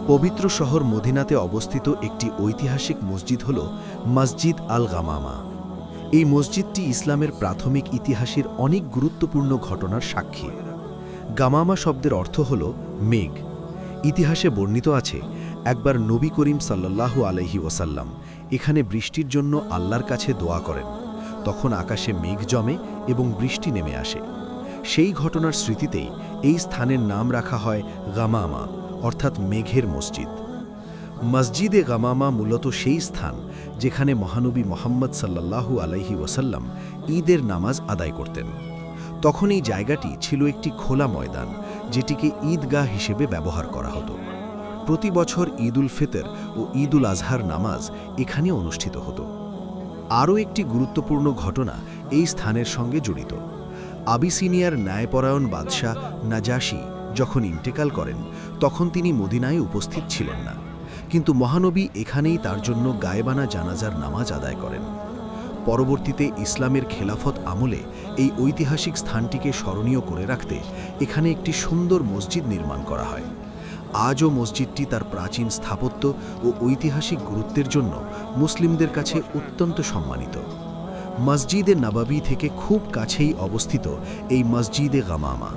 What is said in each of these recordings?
পবিত্র শহর মদিনাতে অবস্থিত একটি ঐতিহাসিক মসজিদ হল মসজিদ আল গামামা। এই মসজিদটি ইসলামের প্রাথমিক ইতিহাসের অনেক গুরুত্বপূর্ণ ঘটনার সাক্ষী। গামামা শব্দের অর্থ হল মেঘ। ইতিহাসে বর্ণিত আছে, একবার নবী করিম সাল্লাল্লাহু আলাইহি ওয়াসাল্লাম এখানে বৃষ্টির জন্য আল্লাহর কাছে দোয়া করেন। তখন আকাশে মেঘ জমে এবং বৃষ্টি নেমে আসে। সেই ঘটনার স্মৃতিতেই এই স্থানের নাম রাখা হয় গামামা, অর্থাৎ মেঘের মসজিদ। মসজিদে গামামা মূলত সেই স্থান যেখানে মহানবী মুহাম্মদ সাল্লাল্লাহু আলাইহি ওয়াসাল্লাম ঈদের নামাজ আদায় করতেন। তখন এই জায়গাটি ছিল একটি খোলা ময়দান, যেটিকে ঈদগাহ হিসেবে ব্যবহার করা হতো। প্রতি বছর ঈদ উল ফিতর ও ঈদ উল আজহার নামাজ এখানে অনুষ্ঠিত হতো। আরও একটি গুরুত্বপূর্ণ ঘটনা এই স্থানের সঙ্গে জড়িত। আবিসিনিয়ার ন্যায়পরায়ণ বাদশাহ নাজাশী যখন ইন্তেকাল করেন, তখন তিনি মদিনায় উপস্থিত ছিলেন না, কিন্তু মহানবী এখানেই তার জন্য গায়েবানা জানাজার নামাজ আদায় করেন। পরবর্তীতে ইসলামের খেলাফত আমলে এই ঐতিহাসিক স্থানটিকে স্মরণীয় করে রাখতে এখানে একটি সুন্দর মসজিদ নির্মাণ করা হয়। আজও মসজিদটি তার প্রাচীন স্থাপত্য ও ঐতিহাসিক গুরুত্বের জন্য মুসলিমদের কাছে অত্যন্ত সম্মানিত। মসজিদে নববী থেকে খুব কাছেই অবস্থিত এই মসজিদে গামামা।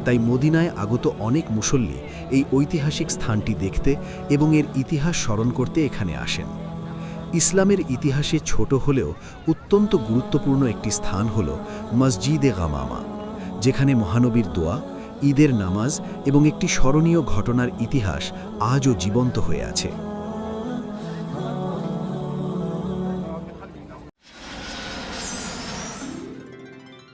তাই মদিনায় আগত অনেক মুসল্লি এই ঐতিহাসিক স্থানটি দেখতে এবং এর ইতিহাস স্মরণ করতে এখানে আসেন। ইসলামের ইতিহাসে ছোট হলেও অত্যন্ত গুরুত্বপূর্ণ একটি স্থান হল মসজিদে গামামা, যেখানে মহানবীর দোয়া, ঈদের নামাজ এবং একটি স্মরণীয় ঘটনার ইতিহাস আজও জীবন্ত হয়ে আছে।